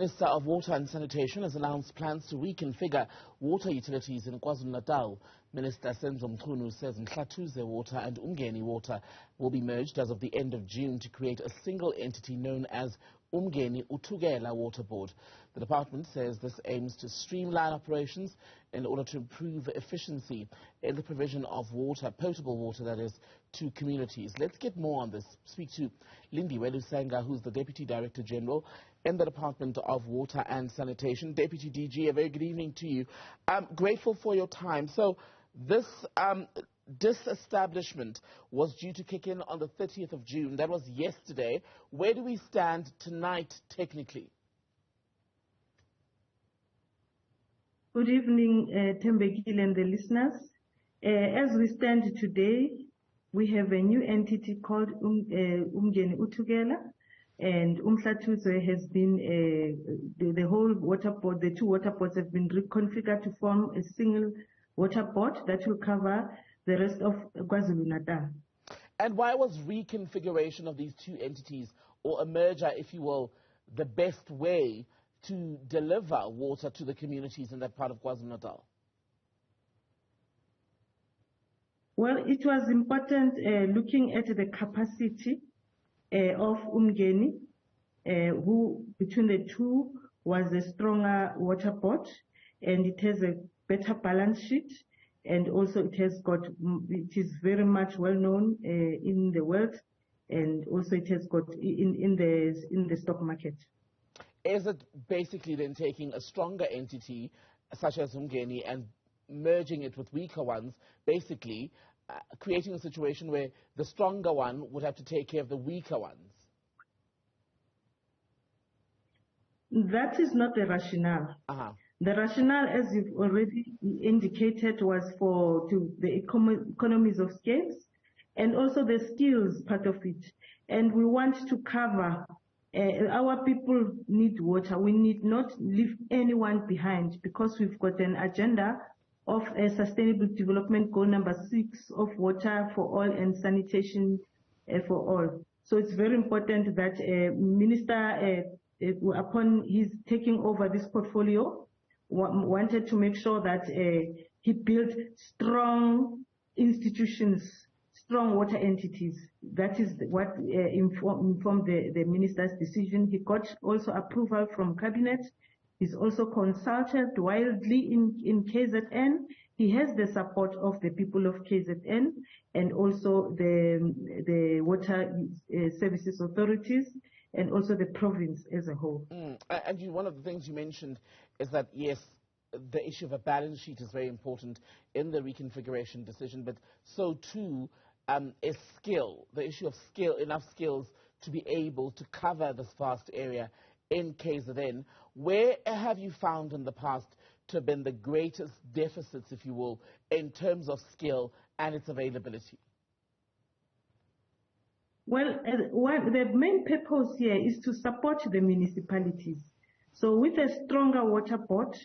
Minister of Water and Sanitation has announced plans to reconfigure water utilities in KwaZulu-Natal. Minister Senzo Mchunu says Mhlathuze Water and Umgeni Water will be merged as of the end of June to create a single entity known as uMngeni-uThukela Water Board. The department says this aims to streamline operations in order to improve efficiency in the provision of water, potable water that is, to communities. Let's get more on this. Speak to Lindiwe Lusenga, who's the Deputy Director General in the Department of Water and Sanitation. Deputy DG, a very good evening to you. I'm grateful for your time. So this disestablishment was due to kick in on the 30th of June. That was yesterday. Where do we stand tonight, technically? Good evening, Tembekile and the listeners. As we stand today, we have a new entity called Umngeni-uThukela, and Mhlathuze has been, the whole water board, the two water boards have been reconfigured to form a single water board that will cover the rest of KwaZulu-Natal. And why was reconfiguration of these two entities, or a merger, if you will, the best way to deliver water to the communities in that part of KwaZulu-Natal? Well, it was important looking at the capacity of Umgeni, who between the two was a stronger water board, and it has a better balance sheet, and also it is very much well known in the world, and also it has got in the stock market. Is it basically then taking a stronger entity such as Umgeni and merging it with weaker ones, basically creating a situation where the stronger one would have to take care of the weaker ones? That is not the rationale. The rationale, as you've already indicated, was for the economies of scales and also the skills part of it. And we want to cover, our people need water. We need not leave anyone behind, because we've got an agenda of a sustainable development goal number 6 of water for all and sanitation for all. So it's very important that Minister, upon his taking over this portfolio, wanted to make sure that he built strong institutions, strong water entities. That is what informed the minister's decision. He got also approval from cabinet. He's also consulted widely in KZN. He has the support of the people of KZN and also the water services authorities, and also the province as a whole. And one of the things you mentioned is that, yes, the issue of a balance sheet is very important in the reconfiguration decision, but so too is skill, the issue of skill, enough skills to be able to cover this vast area in KZN. Where have you found in the past to have been the greatest deficits, if you will, in terms of skill and its availability? Well, the main purpose here is to support the municipalities. So with a stronger water board,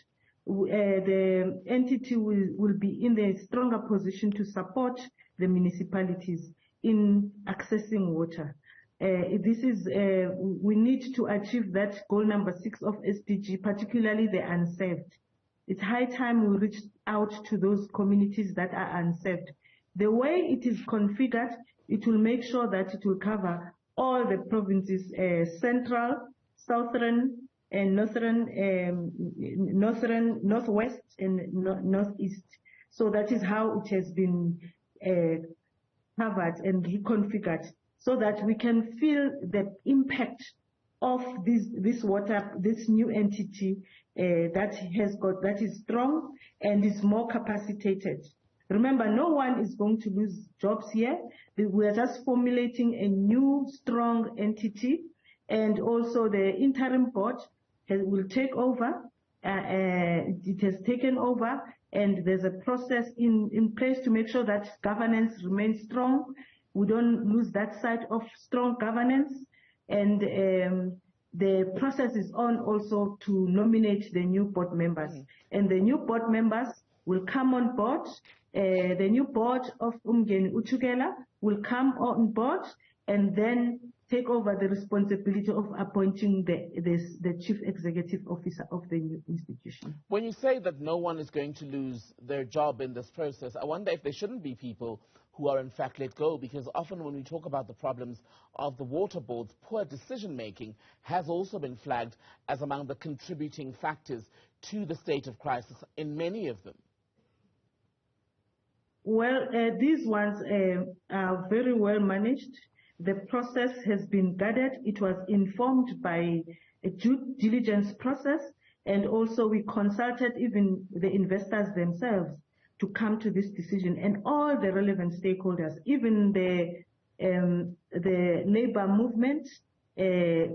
the entity will be in a stronger position to support the municipalities in accessing water. We need to achieve that goal number 6 of SDG, particularly the unserved. It's high time we reach out to those communities that are unserved. The way it is configured, it will make sure that it will cover all the provinces, central, southern, and northwest, and northeast. So that is how it has been covered and reconfigured, so that we can feel the impact of this new entity that is strong and is more capacitated. Remember, no one is going to lose jobs here. We are just formulating a new, strong entity, and also the interim board will take over. It has taken over, and there's a process in place to make sure that governance remains strong. We don't lose that side of strong governance, and the process is on also to nominate the new board members. And the new board members will come on board. The new board of Umngeni-uThukela will come on board, and then take over the responsibility of appointing the chief executive officer of the new institution. When you say that no one is going to lose their job in this process, I wonder if there shouldn't be people who are in fact let go, because often when we talk about the problems of the water boards, poor decision-making has also been flagged as among the contributing factors to the state of crisis in many of them. Well, these ones are very well managed. The process has been guided. It was informed by a due diligence process, and also we consulted even the investors themselves to come to this decision, and all the relevant stakeholders, even the labor movement, they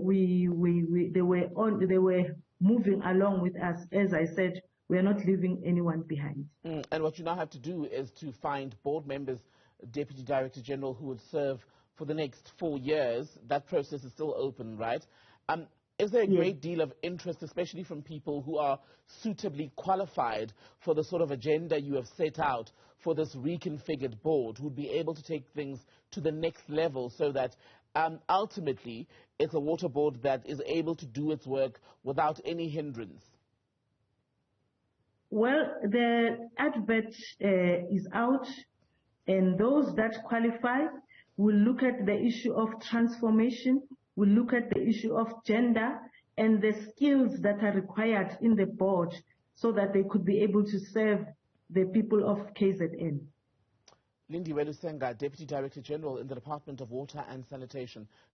were moving along with us. As I said, we are not leaving anyone behind. And what you now have to do is to find board members, Deputy Director General, who would serve for the next 4 years. That process is still open, right? Is there a great deal of interest, especially from people who are suitably qualified for the sort of agenda you have set out for this reconfigured board, who would be able to take things to the next level so that ultimately it's a water board that is able to do its work without any hindrance? Well, the advert is out, and those that qualify will look at the issue of transformation, will look at the issue of gender and the skills that are required in the board so that they could be able to serve the people of KZN. Lindiwe Lusenga, Deputy Director General in the Department of Water and Sanitation.